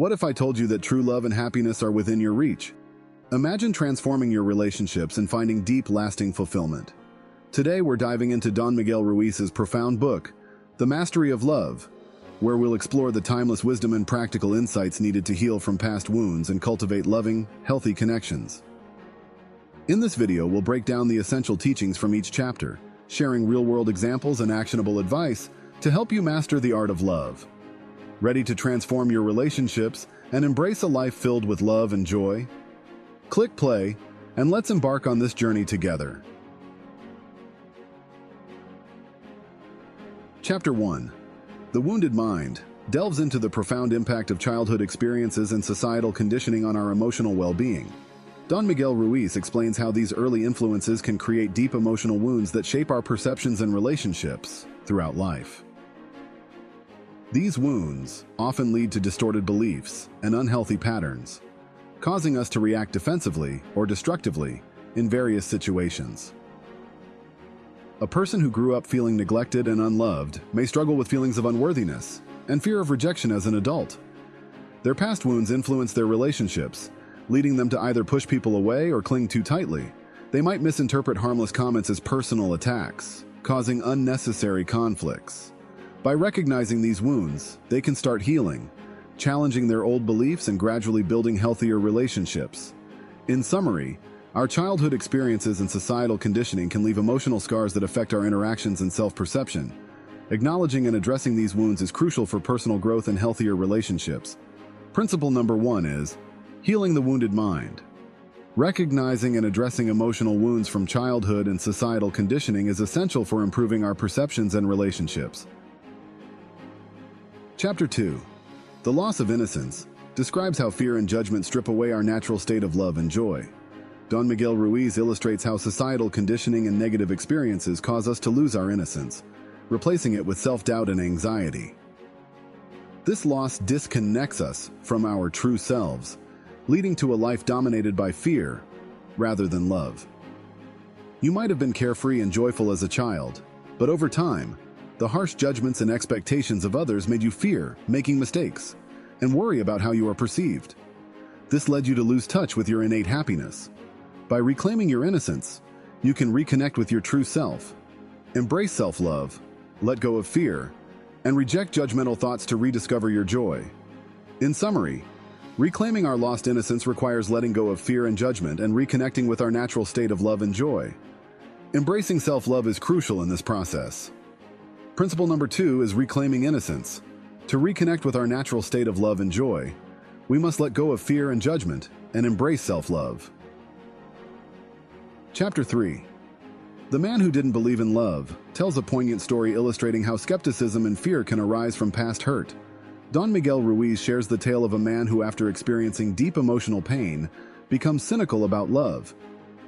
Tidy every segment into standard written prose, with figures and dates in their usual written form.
What if I told you that true love and happiness are within your reach? Imagine transforming your relationships and finding deep, lasting fulfillment. Today, we're diving into Don Miguel Ruiz's profound book, The Mastery of Love, where we'll explore the timeless wisdom and practical insights needed to heal from past wounds and cultivate loving, healthy connections. In this video, we'll break down the essential teachings from each chapter, sharing real-world examples and actionable advice to help you master the art of love. Ready to transform your relationships and embrace a life filled with love and joy? Click play, and let's embark on this journey together. Chapter 1. The Wounded Mind delves into the profound impact of childhood experiences and societal conditioning on our emotional well-being. Don Miguel Ruiz explains how these early influences can create deep emotional wounds that shape our perceptions and relationships throughout life. These wounds often lead to distorted beliefs and unhealthy patterns, causing us to react defensively or destructively in various situations. A person who grew up feeling neglected and unloved may struggle with feelings of unworthiness and fear of rejection as an adult. Their past wounds influence their relationships, leading them to either push people away or cling too tightly. They might misinterpret harmless comments as personal attacks, causing unnecessary conflicts. By recognizing these wounds, they can start healing, challenging their old beliefs and gradually building healthier relationships. In summary, our childhood experiences and societal conditioning can leave emotional scars that affect our interactions and self-perception. Acknowledging and addressing these wounds is crucial for personal growth and healthier relationships. Principle number 1 is healing the wounded mind. Recognizing and addressing emotional wounds from childhood and societal conditioning is essential for improving our perceptions and relationships. Chapter 2. The Loss of Innocence describes how fear and judgment strip away our natural state of love and joy. Don Miguel Ruiz illustrates how societal conditioning and negative experiences cause us to lose our innocence, replacing it with self-doubt and anxiety. This loss disconnects us from our true selves, leading to a life dominated by fear rather than love. You might have been carefree and joyful as a child, but over time, the harsh judgments and expectations of others made you fear making mistakes and worry about how you are perceived. This led you to lose touch with your innate happiness. By reclaiming your innocence, you can reconnect with your true self, embrace self-love, let go of fear, and reject judgmental thoughts to rediscover your joy. In summary, reclaiming our lost innocence requires letting go of fear and judgment and reconnecting with our natural state of love and joy. Embracing self-love is crucial in this process. Principle number 2 is reclaiming innocence. To reconnect with our natural state of love and joy, we must let go of fear and judgment and embrace self-love. Chapter 3. The Man Who Didn't Believe in Love tells a poignant story illustrating how skepticism and fear can arise from past hurt. Don Miguel Ruiz shares the tale of a man who, after experiencing deep emotional pain, becomes cynical about love.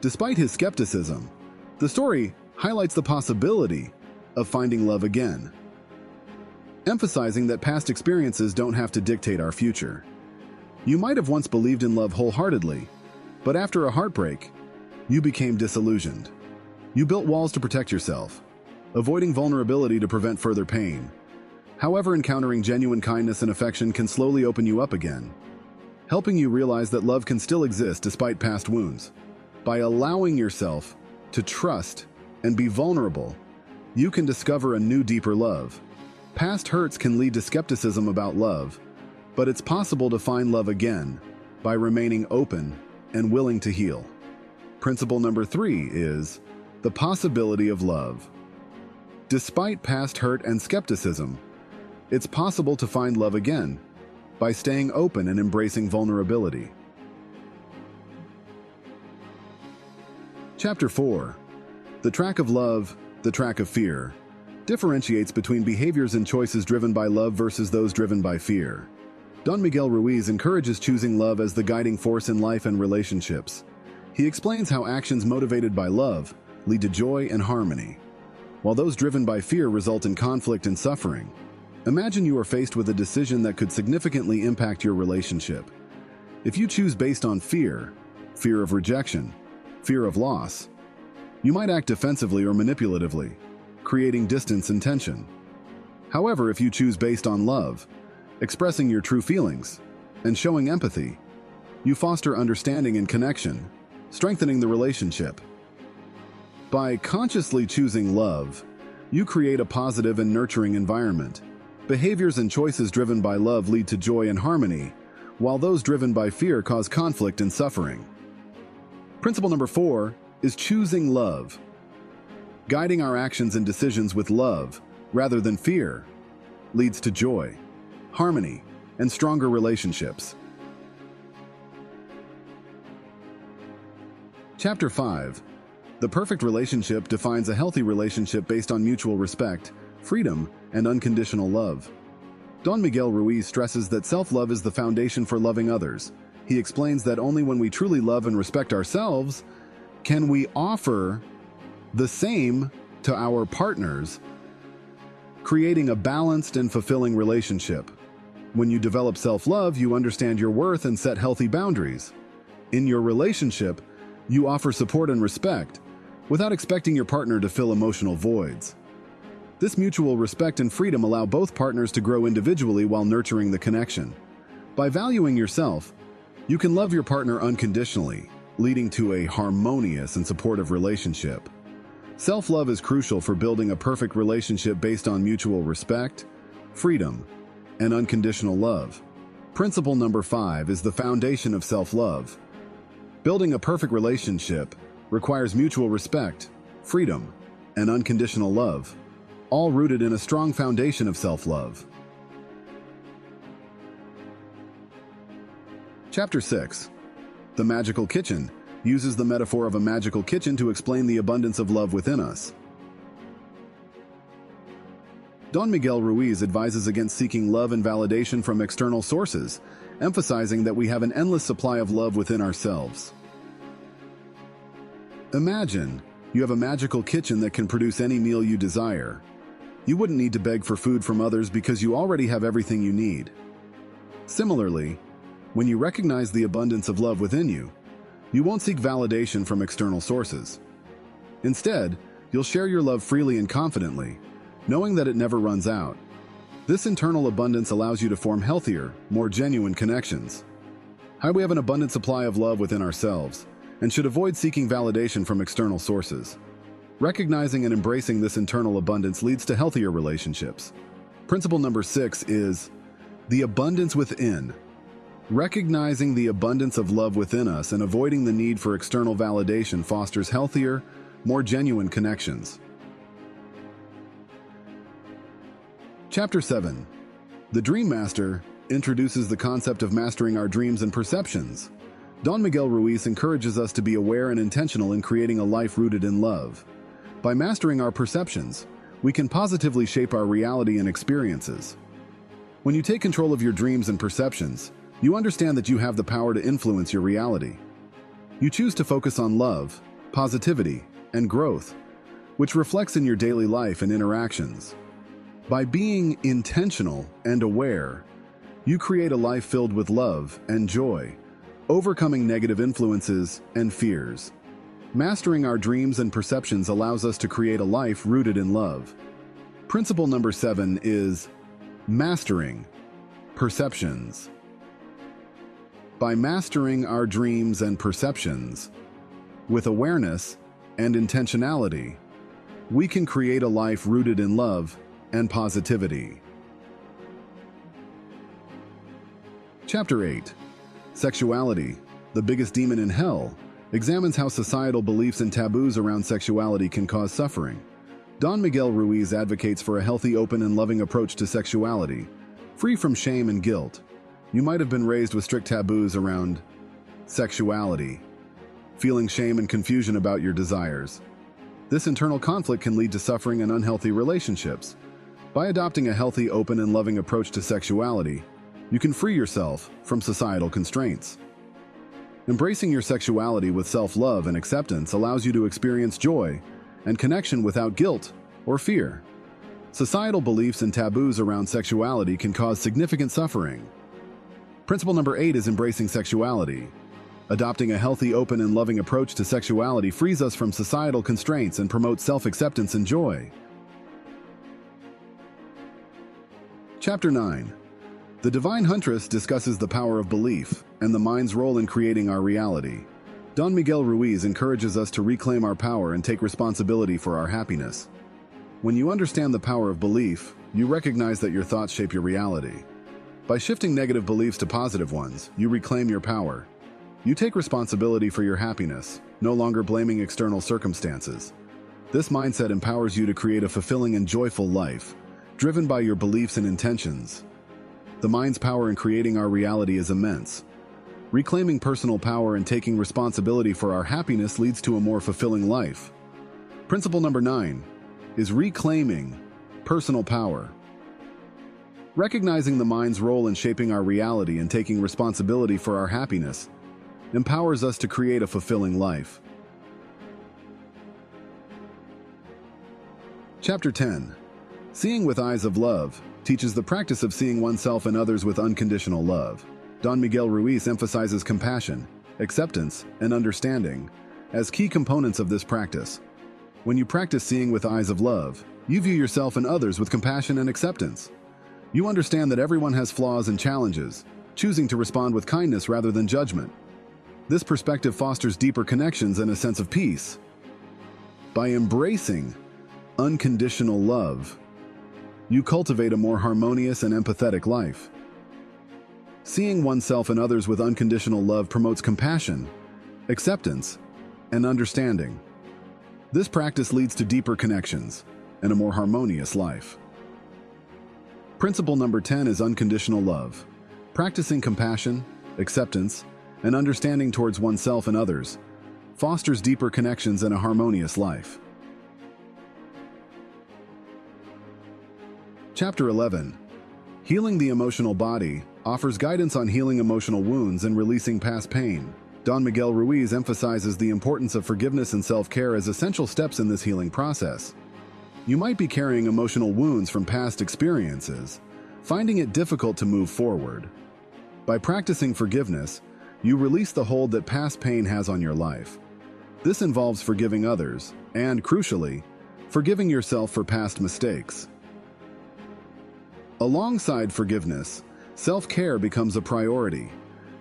Despite his skepticism, the story highlights the possibility of finding love again, emphasizing that past experiences don't have to dictate our future. You might have once believed in love wholeheartedly, but after a heartbreak, you became disillusioned. You built walls to protect yourself, avoiding vulnerability to prevent further pain. However, encountering genuine kindness and affection can slowly open you up again, helping you realize that love can still exist despite past wounds. By allowing yourself to trust and be vulnerable, you can discover a new, deeper love. Past hurts can lead to skepticism about love, but it's possible to find love again by remaining open and willing to heal. Principle number 3 is the possibility of love. Despite past hurt and skepticism, it's possible to find love again by staying open and embracing vulnerability. Chapter 4. The Track of Love, the Track of Fear, differentiates between behaviors and choices driven by love versus those driven by fear. Don Miguel Ruiz encourages choosing love as the guiding force in life and relationships. He explains how actions motivated by love lead to joy and harmony, while those driven by fear result in conflict and suffering. Imagine you are faced with a decision that could significantly impact your relationship. If you choose based on fear, fear of rejection, fear of loss, you might act defensively or manipulatively, creating distance and tension. However, if you choose based on love, expressing your true feelings, and showing empathy. You foster understanding and connection, strengthening the relationship. By consciously choosing love, you create a positive and nurturing environment. Behaviors and choices driven by love lead to joy and harmony, while those driven by fear cause conflict and suffering. Principle number 4 is choosing love. Guiding our actions and decisions with love, rather than fear, leads to joy, harmony, and stronger relationships. Chapter 5. The perfect relationship defines a healthy relationship based on mutual respect, freedom, and unconditional love. Don Miguel Ruiz stresses that self-love is the foundation for loving others. He explains that only when we truly love and respect ourselves can we offer the same to our partners, creating a balanced and fulfilling relationship. When you develop self-love, you understand your worth and set healthy boundaries. In your relationship, you offer support and respect without expecting your partner to fill emotional voids. This mutual respect and freedom allow both partners to grow individually while nurturing the connection. By valuing yourself, you can love your partner unconditionally, leading to a harmonious and supportive relationship. Self-love is crucial for building a perfect relationship based on mutual respect, freedom, and unconditional love. Principle number 5 is the foundation of self-love. Building a perfect relationship requires mutual respect, freedom, and unconditional love, all rooted in a strong foundation of self-love. Chapter 6. The Magical Kitchen uses the metaphor of a magical kitchen to explain the abundance of love within us. Don Miguel Ruiz advises against seeking love and validation from external sources, emphasizing that we have an endless supply of love within ourselves. Imagine you have a magical kitchen that can produce any meal you desire. You wouldn't need to beg for food from others because you already have everything you need. Similarly, when you recognize the abundance of love within you, you won't seek validation from external sources. Instead, you'll share your love freely and confidently, knowing that it never runs out. This internal abundance allows you to form healthier, more genuine connections. How we have an abundant supply of love within ourselves, and should avoid seeking validation from external sources. Recognizing and embracing this internal abundance leads to healthier relationships. Principle number 6 is the abundance within. Recognizing the abundance of love within us and avoiding the need for external validation fosters healthier, more genuine connections. Chapter 7. The Dream Master introduces the concept of mastering our dreams and perceptions. Don Miguel Ruiz encourages us to be aware and intentional in creating a life rooted in love. By mastering our perceptions, we can positively shape our reality and experiences. When you take control of your dreams and perceptions, you understand that you have the power to influence your reality. You choose to focus on love, positivity, and growth, which reflects in your daily life and interactions. By being intentional and aware, you create a life filled with love and joy, overcoming negative influences and fears. Mastering our dreams and perceptions allows us to create a life rooted in love. Principle number 7 is mastering perceptions. By mastering our dreams and perceptions, with awareness and intentionality, we can create a life rooted in love and positivity. Chapter 8. Sexuality, the biggest demon in hell, examines how societal beliefs and taboos around sexuality can cause suffering. Don Miguel Ruiz advocates for a healthy, open, and loving approach to sexuality, free from shame and guilt. You might have been raised with strict taboos around sexuality, feeling shame and confusion about your desires. This internal conflict can lead to suffering and unhealthy relationships. By adopting a healthy, open, and loving approach to sexuality, you can free yourself from societal constraints. Embracing your sexuality with self-love and acceptance allows you to experience joy and connection without guilt or fear. Societal beliefs and taboos around sexuality can cause significant suffering. Principle number 8 is embracing sexuality. Adopting a healthy, open, and loving approach to sexuality frees us from societal constraints and promotes self-acceptance and joy. Chapter 9. The divine Huntress discusses the power of belief and the mind's role in creating our reality. Don Miguel Ruiz encourages us to reclaim our power and take responsibility for our happiness. When you understand the power of belief, you recognize that your thoughts shape your reality. By shifting negative beliefs to positive ones, you reclaim your power. You take responsibility for your happiness, no longer blaming external circumstances. This mindset empowers you to create a fulfilling and joyful life, driven by your beliefs and intentions. The mind's power in creating our reality is immense. Reclaiming personal power and taking responsibility for our happiness leads to a more fulfilling life. Principle number 9 is reclaiming personal power. Recognizing the mind's role in shaping our reality and taking responsibility for our happiness empowers us to create a fulfilling life. Chapter 10. Seeing with Eyes of Love teaches the practice of seeing oneself and others with unconditional love. Don Miguel Ruiz emphasizes compassion, acceptance, and understanding as key components of this practice. When you practice seeing with eyes of love, you view yourself and others with compassion and acceptance. You understand that everyone has flaws and challenges, choosing to respond with kindness rather than judgment. This perspective fosters deeper connections and a sense of peace. By embracing unconditional love, you cultivate a more harmonious and empathetic life. Seeing oneself and others with unconditional love promotes compassion, acceptance, and understanding. This practice leads to deeper connections and a more harmonious life. Principle number 10 is unconditional love. Practicing compassion, acceptance, and understanding towards oneself and others fosters deeper connections and a harmonious life. Chapter 11. Healing the Emotional Body offers guidance on healing emotional wounds and releasing past pain. Don Miguel Ruiz emphasizes the importance of forgiveness and self-care as essential steps in this healing process. You might be carrying emotional wounds from past experiences, finding it difficult to move forward. By practicing forgiveness, you release the hold that past pain has on your life. This involves forgiving others and, crucially, forgiving yourself for past mistakes. Alongside forgiveness, self-care becomes a priority,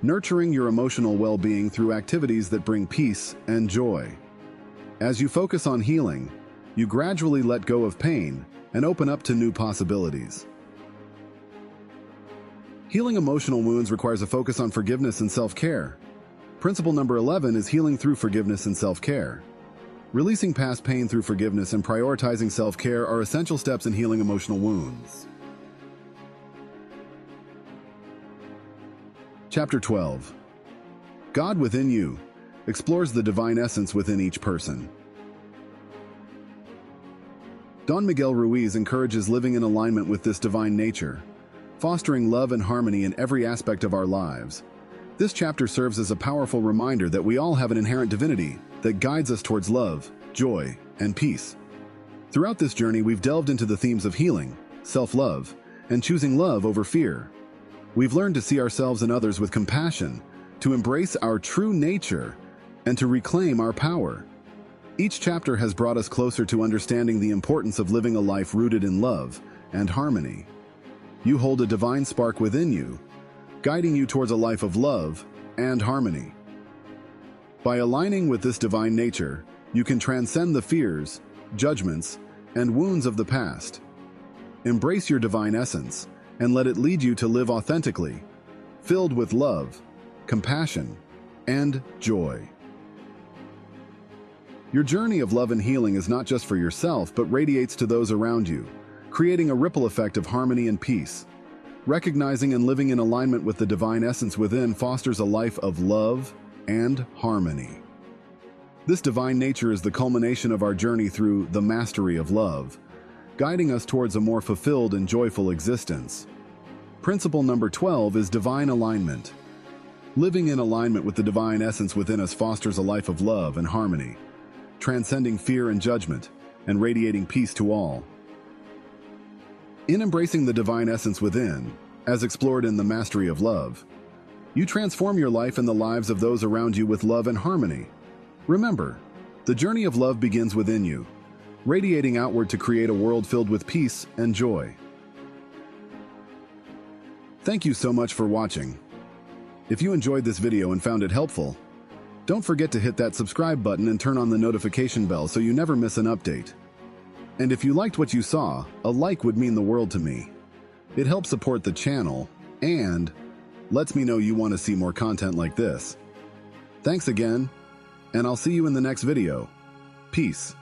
nurturing your emotional well-being through activities that bring peace and joy. As you focus on healing, you gradually let go of pain and open up to new possibilities. Healing emotional wounds requires a focus on forgiveness and self-care. Principle number 11 is healing through forgiveness and self-care. Releasing past pain through forgiveness and prioritizing self-care are essential steps in healing emotional wounds. Chapter 12. God Within You explores the divine essence within each person. Don Miguel Ruiz encourages living in alignment with this divine nature, fostering love and harmony in every aspect of our lives. This chapter serves as a powerful reminder that we all have an inherent divinity that guides us towards love, joy, and peace. Throughout this journey, we've delved into the themes of healing, self-love, and choosing love over fear. We've learned to see ourselves and others with compassion, to embrace our true nature, and to reclaim our power. Each chapter has brought us closer to understanding the importance of living a life rooted in love and harmony. You hold a divine spark within you, guiding you towards a life of love and harmony. By aligning with this divine nature, you can transcend the fears, judgments, and wounds of the past. Embrace your divine essence and let it lead you to live authentically, filled with love, compassion, and joy. Your journey of love and healing is not just for yourself, but radiates to those around you, creating a ripple effect of harmony and peace. Recognizing and living in alignment with the divine essence within fosters a life of love and harmony. This divine nature is the culmination of our journey through the mastery of love, guiding us towards a more fulfilled and joyful existence. Principle number 12 is divine alignment. Living in alignment with the divine essence within us fosters a life of love and harmony, transcending fear and judgment, and radiating peace to all. In embracing the divine essence within, as explored in the Mastery of Love, you transform your life and the lives of those around you with love and harmony. Remember, the journey of love begins within you, radiating outward to create a world filled with peace and joy. Thank you so much for watching. If you enjoyed this video and found it helpful, don't forget to hit that subscribe button and turn on the notification bell so you never miss an update. And if you liked what you saw, a like would mean the world to me. It helps support the channel and lets me know you want to see more content like this. Thanks again, and I'll see you in the next video. Peace.